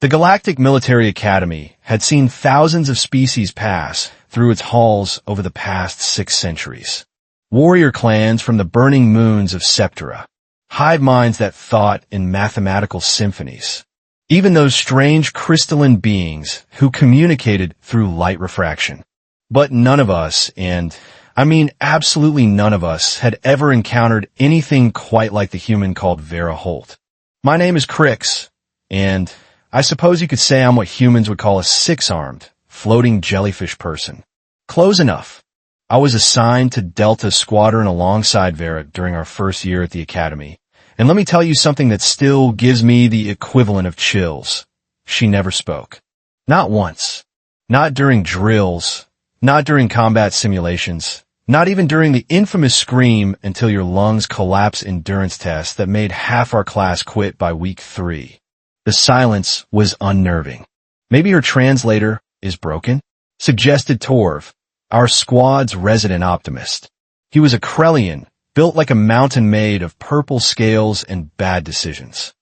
The Galactic Military Academy had seen thousands of species pass through its halls over the past 6 centuries. Warrior clans from the burning moons of Septera, hive minds that thought in mathematical symphonies, even those strange crystalline beings who communicated through light refraction. But none of us, and I mean absolutely none of us, had ever encountered anything quite like the human called Vera Holt. My name is Qrix, and I suppose you could say I'm what humans would call a 6-armed, floating jellyfish person. Close enough. I was assigned to Delta Squadron alongside Vera during our first year at the Academy. And let me tell you something that still gives me the equivalent of chills. She never spoke. Not once. Not during drills. Not during combat simulations. Not even during the infamous scream until your lungs collapse endurance test that made half our class quit by week 3. The silence was unnerving. Maybe her translator is broken? Suggested Torv, our squad's resident optimist. He was a Krellian, built like a mountain made of purple scales and bad decisions.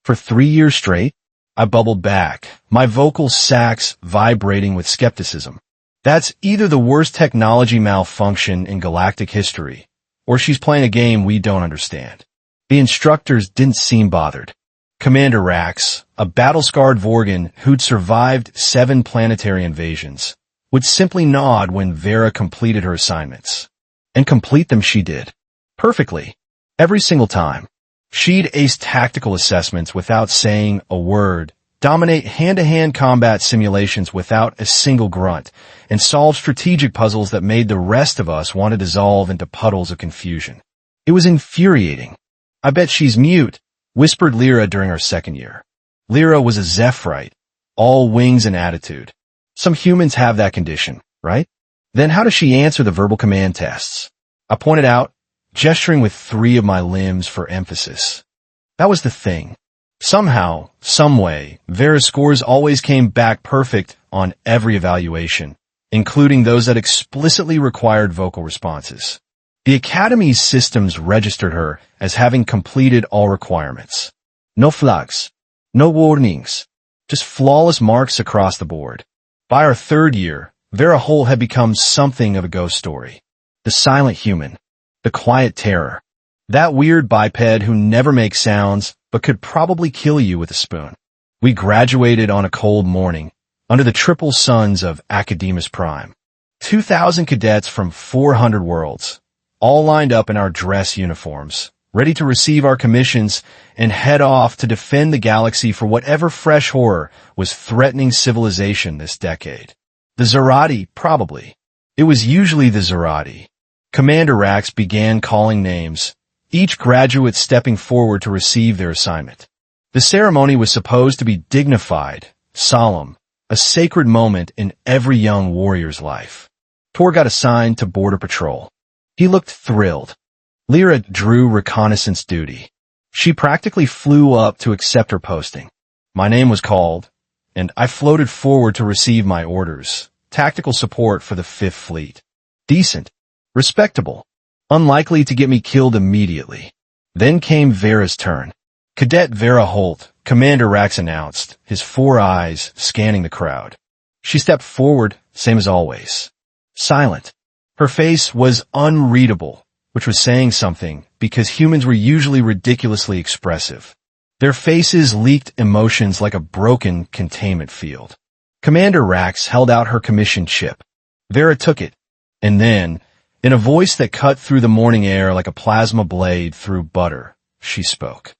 For 3 years straight, I bubbled back, my vocal sacs vibrating with skepticism. That's either the worst technology malfunction in galactic history, or she's playing a game we don't understand. The instructors didn't seem bothered. Commander Rax, a battle-scarred Vorgan who'd survived 7 planetary invasions, would simply nod when Vera completed her assignments. And complete them she did. Perfectly. Every single time. She'd ace tactical assessments without saying a word, dominate hand-to-hand combat simulations without a single grunt, and solve strategic puzzles that made the rest of us want to dissolve into puddles of confusion. It was infuriating. I bet she's mute, whispered Lyra during our 2nd year. Lyra was a Zephyrite, all wings and attitude. Some humans have that condition, right? Then how does she answer the verbal command tests? I pointed out, gesturing with 3 of my limbs for emphasis. That was the thing. Somehow, someway, Vera's scores always came back perfect on every evaluation, including those that explicitly required vocal responses. The Academy's systems registered her as having completed all requirements. No flags, no warnings, just flawless marks across the board. By our 3rd year, Vera Holt had become something of a ghost story. The silent human, the quiet terror, that weird biped who never makes sounds but could probably kill you with a spoon. We graduated on a cold morning, under the triple suns of Academus Prime. 2,000 cadets from 400 worlds, all lined up in our dress uniforms, ready to receive our commissions and head off to defend the galaxy for whatever fresh horror was threatening civilization this decade. The Zerati, probably. It was usually the Zerati. Commander Rax began calling names, each graduate stepping forward to receive their assignment. The ceremony was supposed to be dignified, solemn, a sacred moment in every young warrior's life. Tor got assigned to border patrol. He looked thrilled. Lyra drew reconnaissance duty. She practically flew up to accept her posting. My name was called, and I floated forward to receive my orders. Tactical support for the 5th Fleet. Decent. Respectable. Unlikely to get me killed immediately. Then came Vera's turn. Cadet Vera Holt, Commander Rax announced, his 4 eyes scanning the crowd. She stepped forward, same as always. Silent. Her face was unreadable, which was saying something, because humans were usually ridiculously expressive. Their faces leaked emotions like a broken containment field. Commander Rax held out her commission chip. Vera took it, and then, in a voice that cut through the morning air like a plasma blade through butter, she spoke.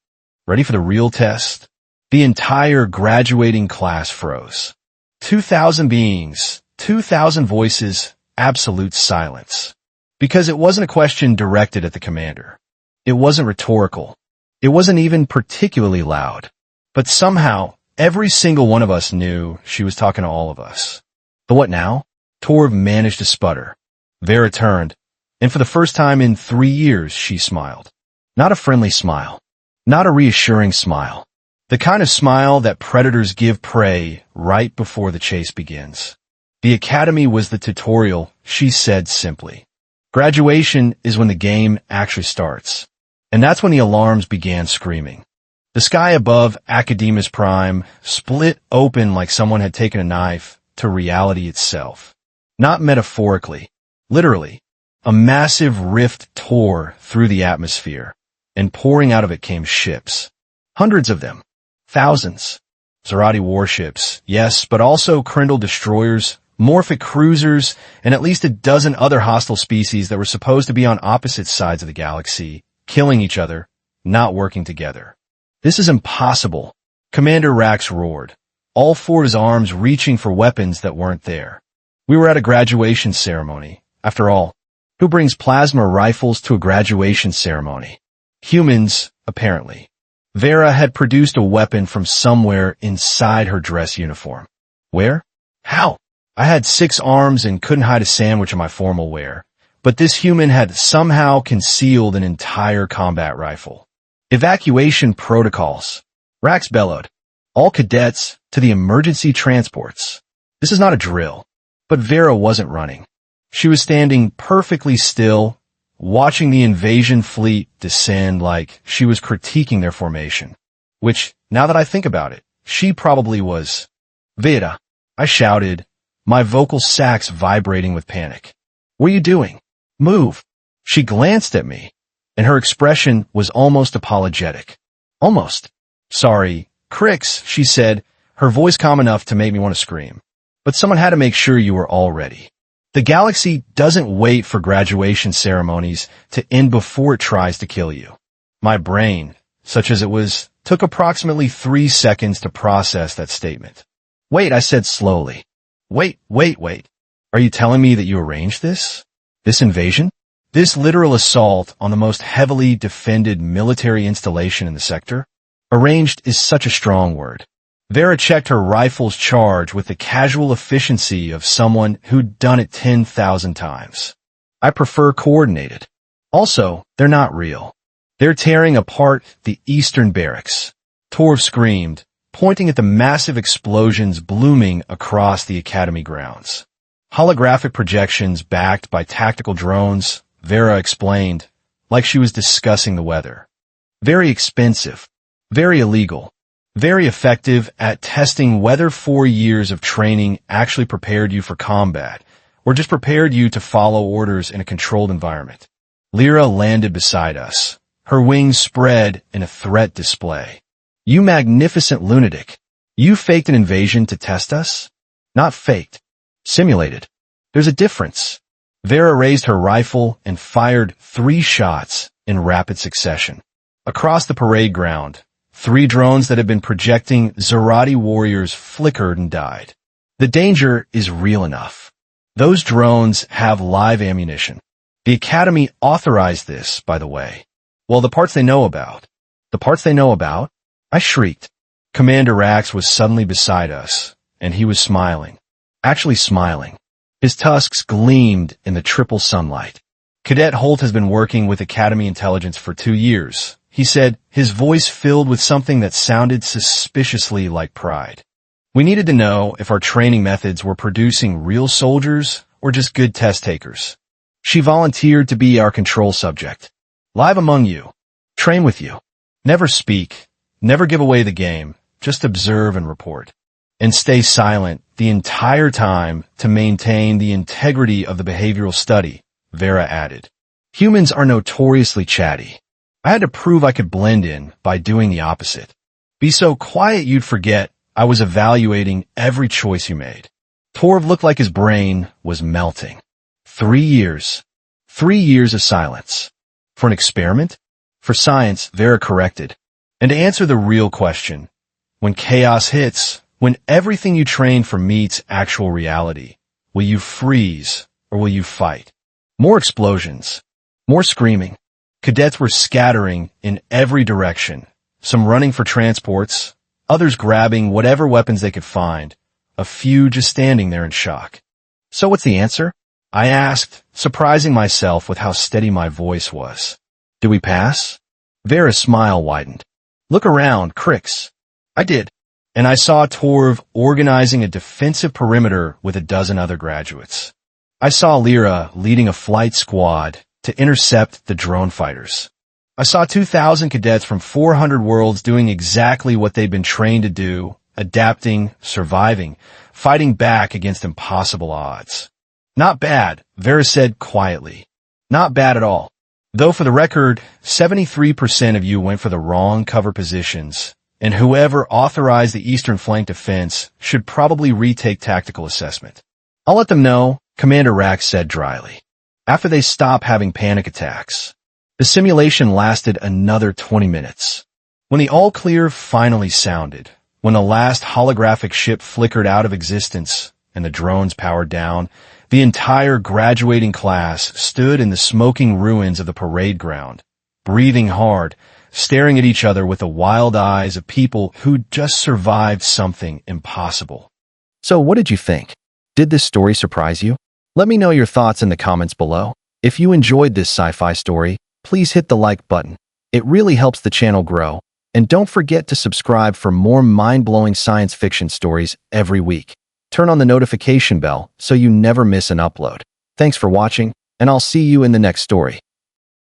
Ready for the real test? The entire graduating class froze. 2,000 beings, 2,000 voices, absolute silence. Because it wasn't a question directed at the commander. It wasn't rhetorical. It wasn't even particularly loud. But somehow, every single one of us knew she was talking to all of us. But what now? Torv managed to sputter. Vera turned, and for the first time in 3 years, she smiled. Not a friendly smile. Not a reassuring smile. The kind of smile that predators give prey right before the chase begins. The Academy was the tutorial, she said simply. Graduation is when the game actually starts. And that's when the alarms began screaming. The The sky above Academus Prime split open like someone had taken a knife to reality itself. Not metaphorically, literally. A massive rift tore through the atmosphere, and pouring out of it came ships. Hundreds of them. Thousands. Zarati warships, yes, but also Krindle destroyers, Morphic cruisers, and at least a dozen other hostile species that were supposed to be on opposite sides of the galaxy, killing each other, not working together. This is impossible, Commander Rax roared, all four of his arms reaching for weapons that weren't there. We were at a graduation ceremony. After all, who brings plasma rifles to a graduation ceremony? Humans, apparently. Vera had produced a weapon from somewhere inside her dress uniform. Where? How? I had 6 arms and couldn't hide a sandwich in my formal wear, but this human had somehow concealed an entire combat rifle. Evacuation protocols. Rax bellowed. All cadets to the emergency transports. This is not a drill. But Vera wasn't running. She was standing perfectly still, watching the invasion fleet descend like she was critiquing their formation. Which, now that I think about it, she probably was. Vera, I shouted, my vocal sacs vibrating with panic. What are you doing? Move. She glanced at me, and her expression was almost apologetic. Almost. Sorry, Qrix, she said, her voice calm enough to make me want to scream. But someone had to make sure you were all ready. The galaxy doesn't wait for graduation ceremonies to end before it tries to kill you. My brain, such as it was, took approximately 3 seconds to process that statement. Wait, I said slowly. Wait. Are you telling me that you arranged this? This invasion? This literal assault on the most heavily defended military installation in the sector? Arranged is such a strong word. Vera checked her rifle's charge with the casual efficiency of someone who'd done it 10,000 times. I prefer coordinated. Also, they're not real. They're tearing apart the eastern barracks. Torv screamed, pointing at the massive explosions blooming across the academy grounds. Holographic projections backed by tactical drones, Vera explained, like she was discussing the weather. Very expensive. Very illegal. Very effective at testing whether 4 years of training actually prepared you for combat, or just prepared you to follow orders in a controlled environment. Lyra landed beside us, her wings spread in a threat display. You magnificent lunatic. You faked an invasion to test us? Not faked. Simulated. There's a difference. Vera raised her rifle and fired 3 shots in rapid succession. Across the parade ground, 3 drones that had been projecting Zarati warriors flickered and died. The danger is real enough. Those drones have live ammunition. The Academy authorized this, by the way. Well, the parts they know about. The parts they know about? I shrieked. Commander Rax was suddenly beside us, and he was smiling. Actually smiling. His tusks gleamed in the triple sunlight. Cadet Holt has been working with Academy Intelligence for 2 years, he said, his voice filled with something that sounded suspiciously like pride. We needed to know if our training methods were producing real soldiers or just good test takers. She volunteered to be our control subject. Live among you. Train with you. Never speak. Never give away the game. Just observe and report. And stay silent the entire time to maintain the integrity of the behavioral study, Vera added. Humans are notoriously chatty. I had to prove I could blend in by doing the opposite. Be so quiet you'd forget I was evaluating every choice you made. Torv looked like his brain was melting. 3 years. 3 years of silence. For an experiment? For science, Vera corrected. And to answer the real question, when chaos hits, when everything you train for meets actual reality, will you freeze or will you fight? More explosions. More screaming. Cadets were scattering in every direction, some running for transports, others grabbing whatever weapons they could find, a few just standing there in shock. So what's the answer? I asked, surprising myself with how steady my voice was. Do we pass? Vera's smile widened. Look around, Qrix. I did. And I saw Torv organizing a defensive perimeter with a dozen other graduates. I saw Lyra leading a flight squad to intercept the drone fighters. I saw 2,000 cadets from 400 worlds doing exactly what they'd been trained to do, adapting, surviving, fighting back against impossible odds. Not bad, Vera said quietly. Not bad at all. Though for the record, 73% of you went for the wrong cover positions, and whoever authorized the eastern flank defense should probably retake tactical assessment. I'll let them know, Commander Rax said dryly. After they stop having panic attacks. The simulation lasted another 20 minutes. When the all-clear finally sounded, when the last holographic ship flickered out of existence and the drones powered down, the entire graduating class stood in the smoking ruins of the parade ground, breathing hard, staring at each other with the wild eyes of people who'd just survived something impossible. So what did you think? Did this story surprise you? Let me know your thoughts in the comments below. If you enjoyed this sci-fi story, please hit the like button. It really helps the channel grow. And don't forget to subscribe for more mind-blowing science fiction stories every week. Turn on the notification bell so you never miss an upload. Thanks for watching, and I'll see you in the next story.